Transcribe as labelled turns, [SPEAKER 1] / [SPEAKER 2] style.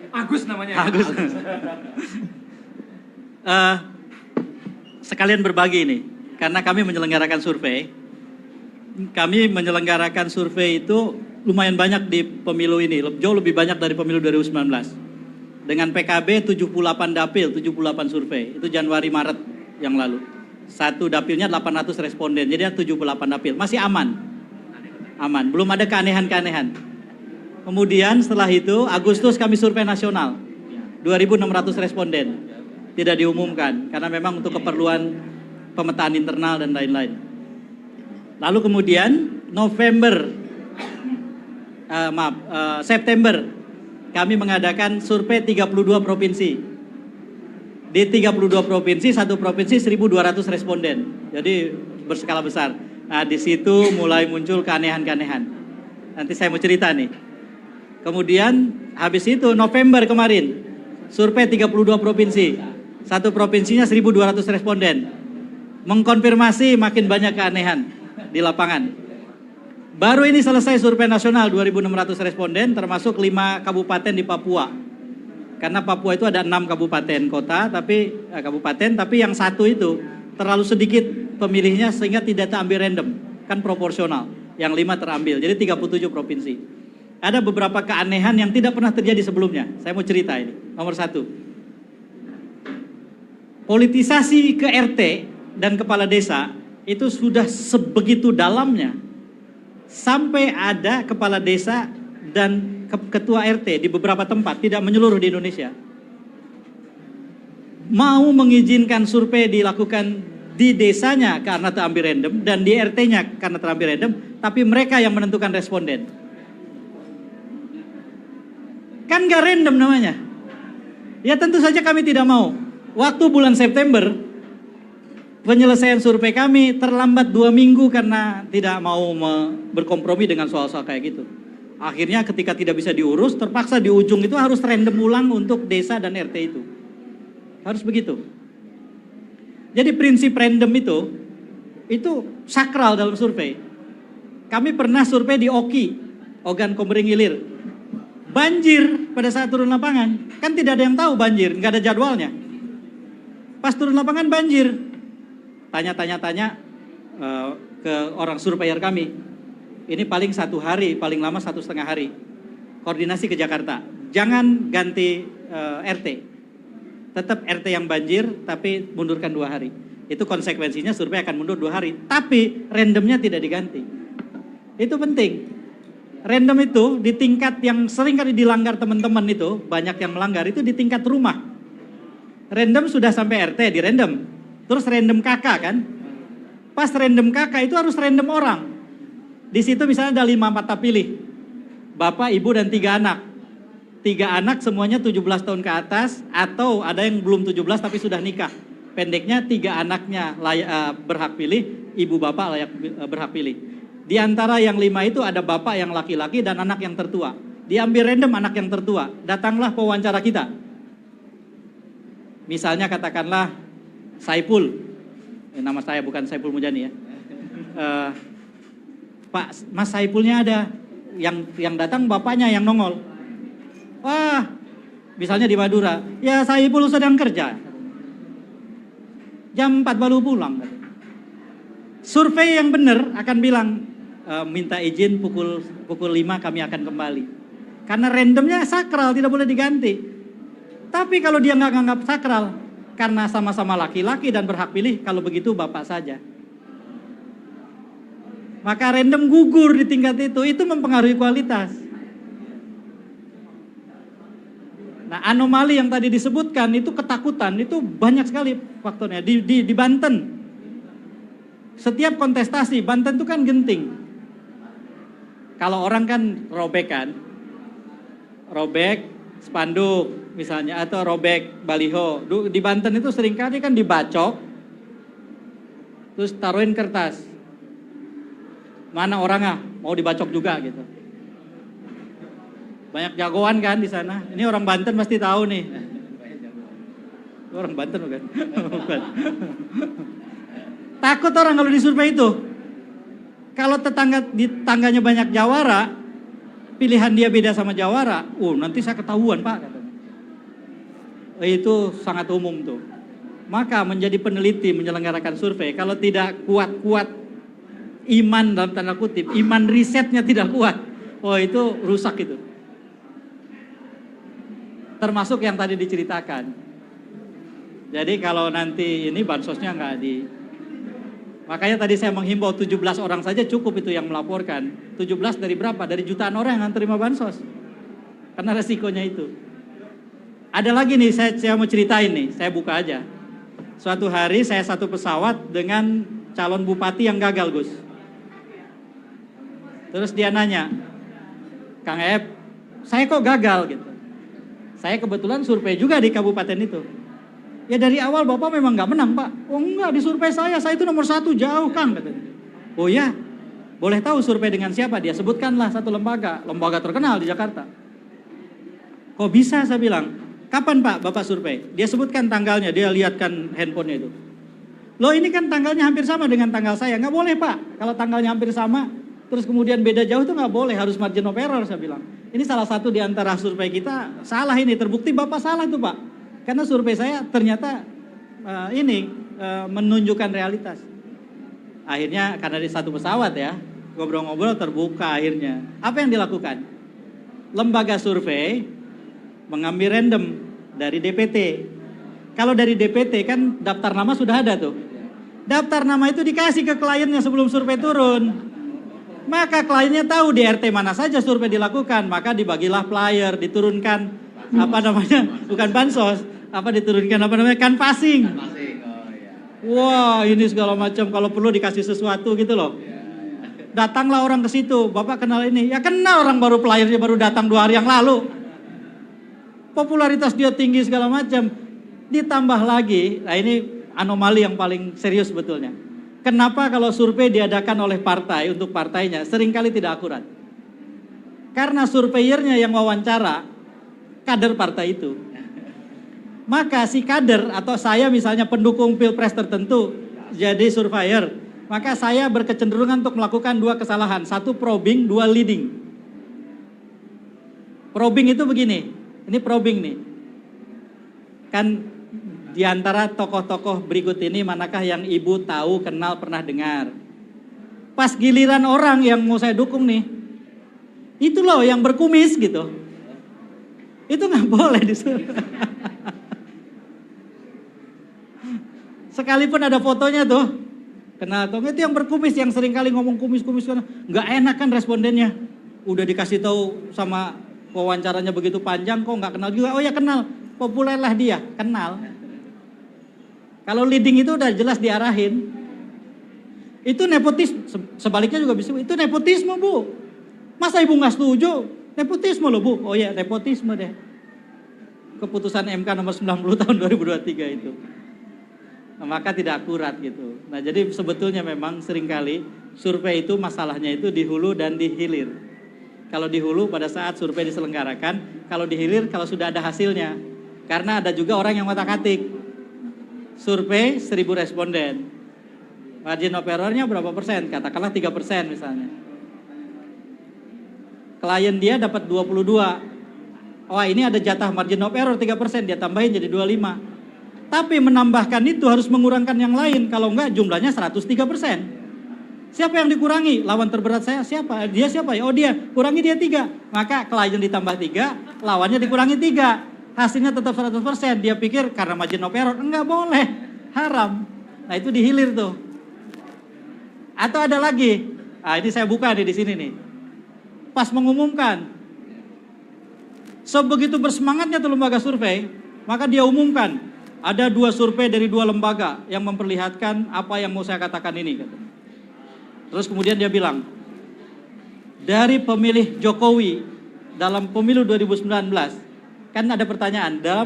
[SPEAKER 1] Agus namanya.
[SPEAKER 2] Agus. Sekalian berbagi ini, karena kami menyelenggarakan survei. Kami menyelenggarakan survei itu lumayan banyak di pemilu ini, jauh lebih banyak dari pemilu 2019. Dengan PKB 78 dapil, 78 survei, itu Januari-Maret yang lalu. Satu dapilnya 800 responden, jadi 78 dapil, masih aman. Aman, belum ada keanehan-keanehan. Kemudian setelah itu, Agustus kami survei nasional, 2.600 responden. Tidak diumumkan, karena memang untuk keperluan pemetaan internal dan lain-lain. Lalu kemudian September kami mengadakan survei 32 provinsi. Di 32 provinsi, satu provinsi 1.200 responden. Jadi berskala besar. Nah, di situ mulai muncul keanehan-keanehan. Nanti saya mau cerita nih. Kemudian habis itu November kemarin, survei 32 provinsi. Satu provinsinya 1.200 responden. Mengkonfirmasi makin banyak keanehan di lapangan. Baru ini selesai survei nasional 2.600 responden, termasuk 5 kabupaten di Papua. Karena Papua itu ada 6 kabupaten kota, tapi yang satu itu terlalu sedikit pemilihnya sehingga tidak terambil random, kan proporsional. Yang 5 terambil, jadi 37 provinsi. Ada beberapa keanehan yang tidak pernah terjadi sebelumnya. Saya mau cerita ini. Nomor 1. Politisasi ke RT dan kepala desa itu sudah sebegitu dalamnya. Sampai ada kepala desa dan ketua RT di beberapa tempat, tidak menyeluruh di Indonesia, mau mengizinkan survei dilakukan di desanya karena terambil random dan di RT-nya karena terambil random, tapi mereka yang menentukan responden. Kan gak random namanya. Ya tentu saja kami tidak mau. Waktu bulan September, penyelesaian survei kami terlambat 2 minggu karena tidak mau berkompromi dengan soal-soal kayak gitu. Akhirnya ketika tidak bisa diurus, terpaksa di ujung itu harus random ulang untuk desa dan RT itu. Harus begitu. Jadi prinsip random itu sakral dalam survei. Kami pernah survei di Oki, Ogan Komering Ilir. Banjir pada saat turun lapangan, kan tidak ada yang tahu banjir, nggak ada jadwalnya. Pas turun lapangan banjir, tanya-tanya ke orang surveyor kami, ini paling 1 hari, paling lama 1,5 hari, koordinasi ke Jakarta, jangan ganti RT, tetap RT yang banjir, tapi mundurkan 2 hari. Itu konsekuensinya survei akan mundur 2 hari, tapi randomnya tidak diganti. Itu penting. Random itu di tingkat yang sering kali dilanggar teman-teman itu, banyak yang melanggar, itu di tingkat rumah. Random sudah sampai RT di random. Terus random kakak kan. Pas random kakak itu harus random orang. Di situ misalnya ada 5 mata pilih. Bapak, ibu dan 3 anak. 3 anak semuanya 17 tahun ke atas, atau ada yang belum 17 tapi sudah nikah. Pendeknya 3 anaknya berhak pilih, ibu bapak berhak pilih. Di antara yang 5 itu ada bapak yang laki-laki dan anak yang tertua. Diambil random anak yang tertua. Datanglah pewawancara kita. Misalnya katakanlah Saipul. Nama saya bukan Saipul Mujani ya. Pak, Mas Saipulnya ada. Yang datang bapaknya yang nongol. Wah, misalnya di Madura. Ya Saipul sedang kerja. Jam 4 baru pulang. Survei yang benar akan bilang, minta izin pukul 5 kami akan kembali. Karena randomnya sakral, tidak boleh diganti. Tapi kalau dia nggak nganggap sakral, karena sama-sama laki-laki dan berhak pilih, kalau begitu bapak saja. Maka random gugur di tingkat itu mempengaruhi kualitas. Nah, anomali yang tadi disebutkan itu ketakutan, itu banyak sekali faktornya. Di Banten, setiap kontestasi, Banten itu kan genting. Kalau orang kan robek spanduk misalnya, atau robek baliho. Di Banten itu seringkali kan dibacok, terus taruhin kertas. Mana orangnya, mau dibacok juga gitu. Banyak jagoan kan di sana. Ini orang Banten pasti tahu nih. Orang Banten bukan? Bukan. Takut orang kalau disurvei itu. Kalau tetangganya banyak jawara, pilihan dia beda sama jawara, nanti saya ketahuan Pak. itu sangat umum tuh. Maka menjadi peneliti menyelenggarakan survei, kalau tidak kuat-kuat iman dalam tanda kutip, iman risetnya tidak kuat, oh itu rusak itu. Termasuk yang tadi diceritakan. Jadi kalau nanti ini bansosnya nggak makanya tadi saya menghimbau 17 orang saja cukup itu yang melaporkan. 17 dari berapa? Dari jutaan orang yang terima bansos. Karena resikonya itu. Ada lagi nih, saya mau ceritain nih, saya buka aja. Suatu hari saya satu pesawat dengan calon bupati yang gagal, Gus. Terus dia nanya, Kang Ep, saya kok gagal gitu. Saya kebetulan survei juga di kabupaten itu. Ya dari awal Bapak memang nggak menang, Pak. Oh enggak, di survei saya itu nomor 1 jauh, Kang, katanya. Oh ya, boleh tahu survei dengan siapa? Dia sebutkanlah satu lembaga terkenal di Jakarta. Kok bisa, saya bilang. Kapan Pak Bapak survei? Dia sebutkan tanggalnya, dia lihatkan handphonenya itu. Loh ini kan tanggalnya hampir sama dengan tanggal saya. Nggak boleh Pak, kalau tanggalnya hampir sama, terus kemudian beda jauh itu nggak boleh, harus margin of error, saya bilang. Ini salah satu di antara survei kita, salah ini, terbukti Bapak salah tuh Pak. Karena survei saya ternyata menunjukkan realitas. Akhirnya karena di satu pesawat ya, ngobrol-ngobrol terbuka akhirnya. Apa yang dilakukan? Lembaga survei mengambil random dari DPT. Kalau dari DPT kan daftar nama sudah ada tuh. Daftar nama itu dikasih ke kliennya sebelum survei turun. Maka kliennya tahu di RT mana saja survei dilakukan, maka dibagilah flyer, diturunkan bukan bansos, diturunkan canvassing. Wah, ini segala macam, kalau perlu dikasih sesuatu gitu loh. Datanglah orang ke situ, Bapak kenal ini. Ya kenal, orang baru flyernya baru datang 2 hari yang lalu. Popularitas dia tinggi segala macam. Ditambah lagi, nah ini anomali yang paling serius sebetulnya. Kenapa kalau survei diadakan oleh partai untuk partainya seringkali tidak akurat? Karena surveyornya yang wawancara kader partai itu. Maka si kader atau saya misalnya pendukung pilpres tertentu jadi surveyor, maka saya berkecenderungan untuk melakukan 2 kesalahan. 1 probing, 2 leading. Probing itu begini, ini probing nih. Kan di antara tokoh-tokoh berikut ini manakah yang ibu tahu, kenal, pernah dengar? Pas giliran orang yang mau saya dukung nih, itu loh yang berkumis gitu. Itu nggak boleh disuruh. Sekalipun ada fotonya tuh, kenal atau itu yang berkumis, yang sering kali ngomong kumis-kumis, nggak enak kan respondennya. Udah dikasih tahu sama wawancaranya begitu panjang, kok nggak kenal juga. Oh ya kenal, populer lah dia, kenal. Kalau leading itu udah jelas diarahin. Itu nepotisme, sebaliknya juga bisa. Itu nepotisme Bu. Masa ibu nggak setuju? Nepotisme loh Bu. Oh ya nepotisme deh. Keputusan MK nomor 90 tahun 2023 itu. Nah, maka tidak akurat gitu. Nah jadi sebetulnya memang seringkali survei itu masalahnya itu di hulu dan di hilir. Kalau di hulu pada saat survei diselenggarakan, kalau di hilir kalau sudah ada hasilnya. Karena ada juga orang yang ngotak-atik. Survei 1000 responden. Margin of error-nya berapa persen? Katakanlah 3% misalnya. Klien dia dapat 22. Wah ini ada jatah margin of error 3%, dia tambahin jadi 25. Tapi menambahkan itu harus mengurangkan yang lain. Kalau enggak jumlahnya 103%. Siapa yang dikurangi? Lawan terberat saya siapa? Dia siapa ya? Oh dia, kurangi dia 3. Maka klien ditambah 3, lawannya dikurangi 3. Hasilnya tetap 100%. Dia pikir karena margin of error. Enggak boleh, haram. Nah itu dihilir tuh. Atau ada lagi. Nah ini saya buka nih di sini nih. Pas mengumumkan. Sebegitu bersemangatnya tuh lembaga survei, maka dia umumkan. Ada 2 survei dari 2 lembaga yang memperlihatkan apa yang mau saya katakan ini. Terus kemudian dia bilang, dari pemilih Jokowi dalam pemilu 2019, kan ada pertanyaan, dalam